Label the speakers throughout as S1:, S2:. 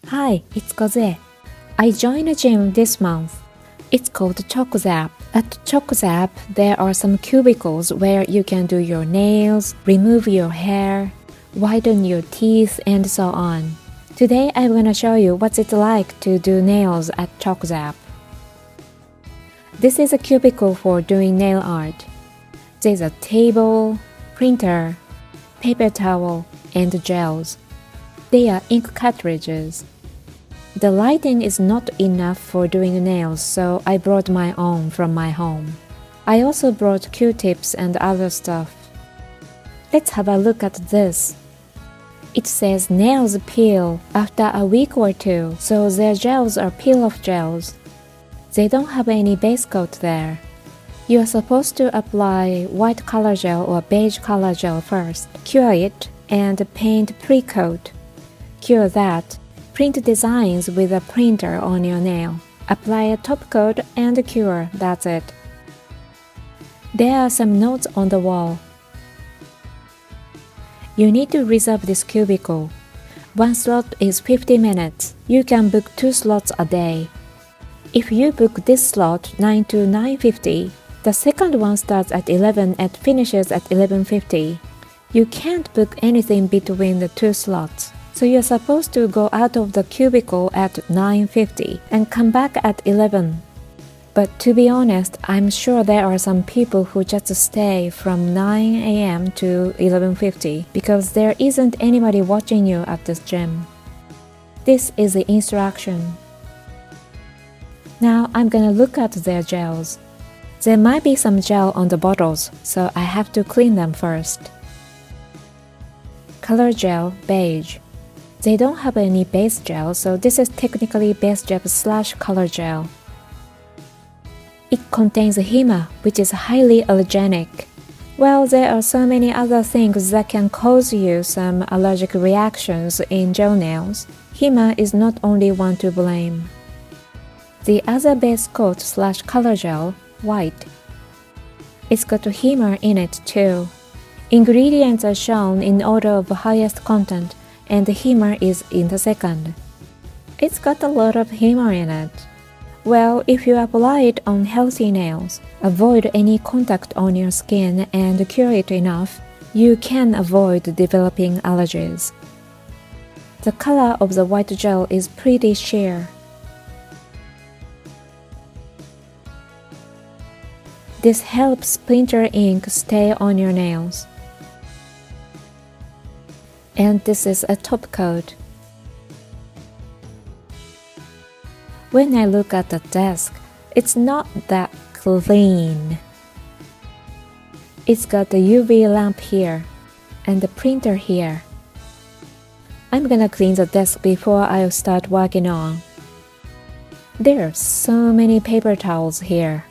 S1: Hi, it's Kozue. I joined a gym this month. It's called Choco ZAP. At Choco ZAP, there are some cubicles where you can do your nails, remove your hair, whiten your teeth, and so on. Today I'm gonna show you what it's like to do nails at Choco ZAP. This is a cubicle for doing nail art. There's a table, printer, paper towel, and gels. They are ink cartridges. The lighting is not enough for doing nails, so I brought my own from my home. I also brought Q-tips and other stuff. Let's have a look at this. It says nails peel after a week or two, so their gels are peel-off gels. They don't have any base coat there. You are supposed to apply white color gel or beige color gel first, cure it, and paint pre-coat. Cure that. Print designs with a printer on your nail. Apply a top coat and cure, that's it. There are some notes on the wall. You need to reserve this cubicle. One slot is 50 minutes. You can book 2 slots a day. If you book this slot 9 to 9:50, the second one starts at 11 and finishes at 11:50. You can't book anything between the 2 slots. So you're supposed to go out of the cubicle at 9:50 and come back at 11. But to be honest, I'm sure there are some people who just stay from 9 a.m. to 11:50 because there isn't anybody watching you at this gym. This is the instruction. Now I'm gonna look at their gels. There might be some gel on the bottles, so I have to clean them first. Color gel, beige. They don't have any base gel, so this is technically base gel / color gel. It contains HEMA, which is highly allergenic. Well, there are so many other things that can cause you some allergic reactions in gel nails. HEMA is not only one to blame. The other base coat / color gel, white. It's got HEMA in it too. Ingredients are shown in order of highest content, and the HEMA is in the second. It's got a lot of HEMA in it. Well, if you apply it on healthy nails, avoid any contact on your skin and cure it enough, you can avoid developing allergies. The color of the white gel is pretty sheer. This helps printer ink stay on your nails. And this is a top coat. When I look at the desk, it's not that clean. It's got the UV lamp here and the printer here. I'm gonna clean the desk before I start working on. There are so many paper towels here.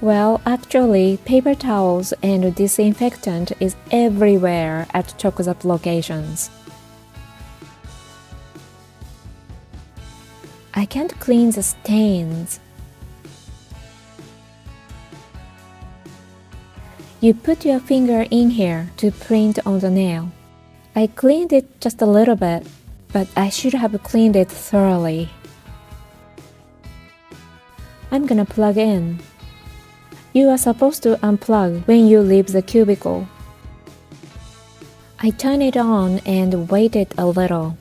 S1: Well, actually, paper towels and disinfectant is everywhere at Choco ZAP locations. I can't clean the stains. You put your finger in here to print on the nail. I cleaned it just a little bit, but I should have cleaned it thoroughly. I'm gonna plug in. You are supposed to unplug when you leave the cubicle. I turn it on and waited a little.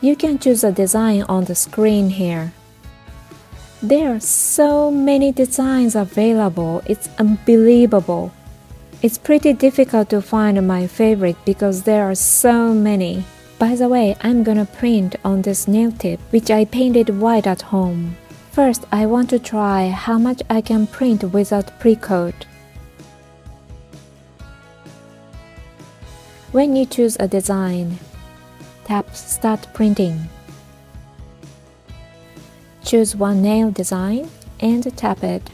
S1: You can choose a design on the screen here. There are so many designs available, it's unbelievable. It's pretty difficult to find my favorite because there are so many. By the way, I'm gonna print on this nail tip, which I painted white at home. First, I want to try how much I can print without pre-coat. When you choose a design, tap Start Printing. Choose one nail design and tap it.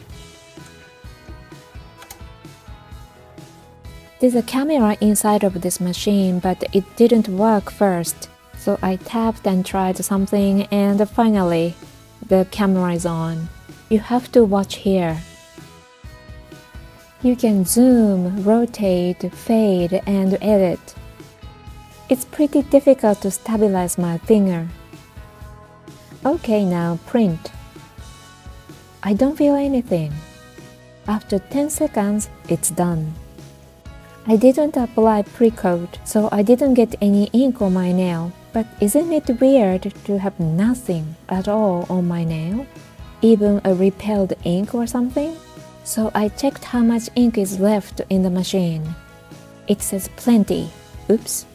S1: There's a camera inside of this machine, but it didn't work first. So I tapped and tried something, and finally, the camera is on. You have to watch here. You can zoom, rotate, fade, and edit. It's pretty difficult to stabilize my finger. Okay, now print. I don't feel anything. After 10 seconds, it's done. I didn't apply pre-coat, so I didn't get any ink on my nail. But isn't it weird to have nothing at all on my nail? Even a repelled ink or something? So I checked how much ink is left in the machine. It says plenty. Oops.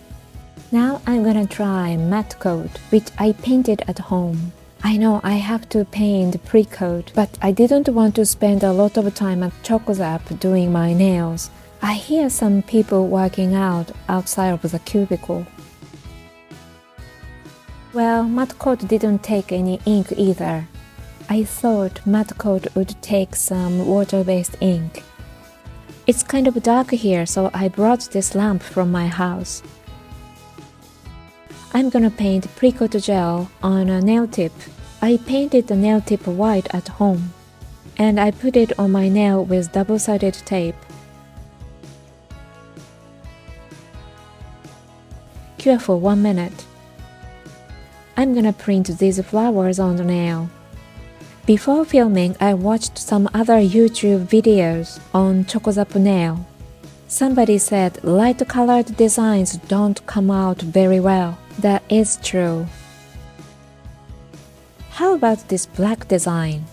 S1: Now I'm gonna try matte coat, which I painted at home. I know I have to paint pre-coat, but I didn't want to spend a lot of time at Choco ZAP doing my nails. I hear some people working out outside of the cubicle. Well, matte coat didn't take any ink either. I thought matte coat would take some water-based ink. It's kind of dark here, so I brought this lamp from my house. I'm gonna paint pre-coat gel on a nail tip. I painted the nail tip white at home, and I put it on my nail with double-sided tape. Cure for 1 minute. I'm gonna print these flowers on the nail. Before filming, I watched some other YouTube videos on Choco ZAP nail. Somebody said light-colored designs don't come out very well. That is true. How about this black design?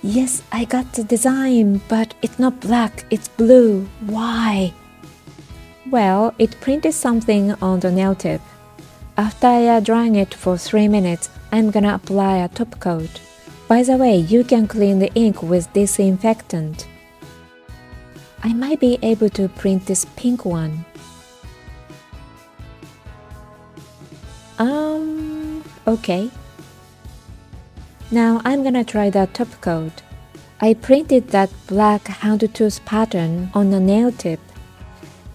S1: Yes, I got the design, but it's not black, it's blue. Why? Well, it printed something on the nail tip. After air drying it for 3 minutes, I'm gonna apply a top coat. By the way, you can clean the ink with disinfectant. I might be able to print this pink one. Okay. Now I'm gonna try that top coat. I printed that black houndtooth pattern on the nail tip.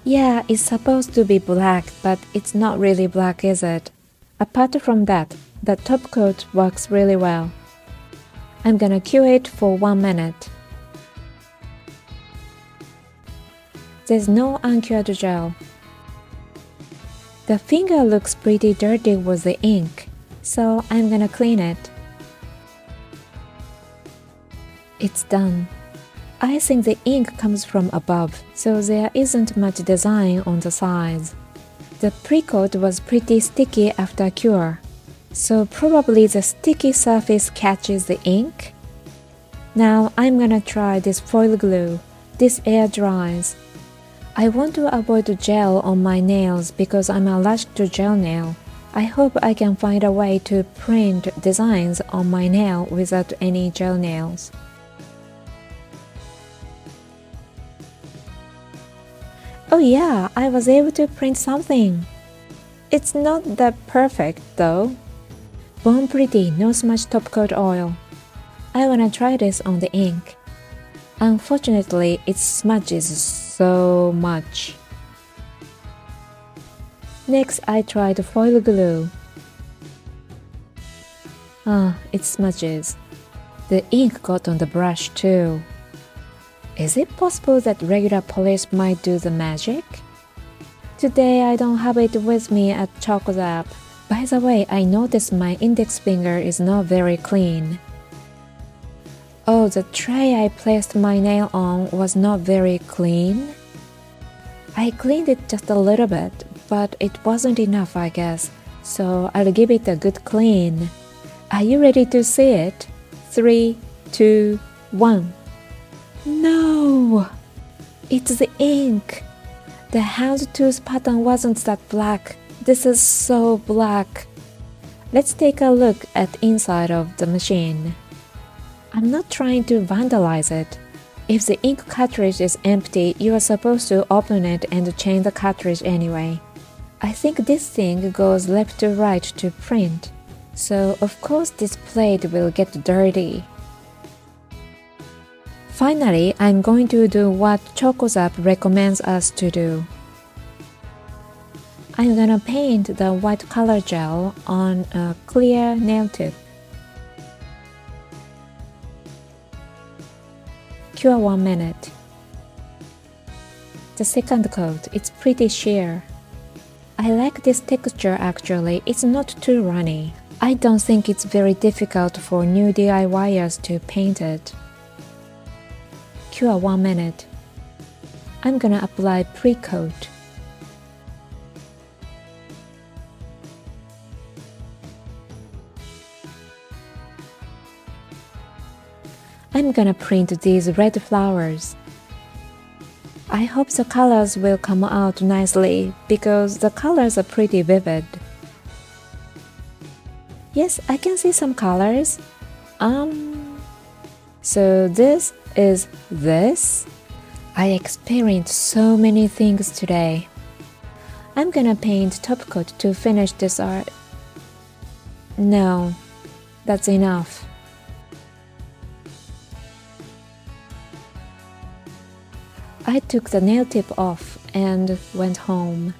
S1: Yeah, it's supposed to be black, but it's not really black, is it? Apart from that, the top coat works really well. I'm gonna cure it for 1 minute. There's no uncured gel. The finger looks pretty dirty with the ink, so I'm gonna clean it. It's done. I think the ink comes from above, so there isn't much design on the sides. The pre-coat was pretty sticky after cure, so probably the sticky surface catches the ink. Now I'm gonna try this foil glue. This air dries. I want to avoid gel on my nails because I'm allergic to gel nail. I hope I can find a way to print designs on my nail without any gel nails. Oh yeah, I was able to print something. It's not that perfect though. Born Pretty No Smudge Top Coat Oil. I wanna try this on the ink. Unfortunately, it smudges so much. Next, I tried foil glue. It smudges. The ink got on the brush too. Is it possible that regular polish might do the magic? Today I don't have it with me at Choco ZAP. By the way, I noticed my index finger is not very clean. Oh, the tray I placed my nail on was not very clean. I cleaned it just a little bit, but it wasn't enough, I guess, so I'll give it a good clean. Are you ready to see it? 3, 2, 1. No! It's the ink! The houndtooth pattern wasn't that black. This is so black. Let's take a look at inside of the machine. I'm not trying to vandalize it. If the ink cartridge is empty, you are supposed to open it and change the cartridge anyway. I think this thing goes left to right to print, so of course this plate will get dirty. Finally, I'm going to do what Choco ZAP recommends us to do. I'm gonna paint the white color gel on a clear nail tip. Cure 1 minute. The second coat, it's pretty sheer. I like this texture actually, it's not too runny. I don't think it's very difficult for new DIYers to paint it. Cure 1 minute. I'm gonna apply pre-coat. I'm gonna print these red flowers. I hope the colors will come out nicely because the colors are pretty vivid. Yes, I can see some colors. So this is this. I experienced so many things today. I'm gonna paint top coat to finish this art. No, that's enough. I took the nail tip off and went home.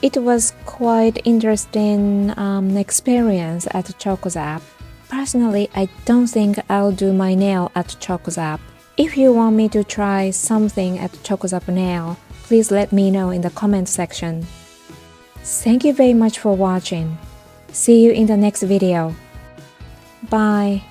S1: It was quite interesting experience at Choco ZAP. Personally, I don't think I'll do my nail at Choco ZAP. If you want me to try something at Choco ZAP nail, please let me know in the comment section. Thank you very much for watching. See you in the next video. Bye.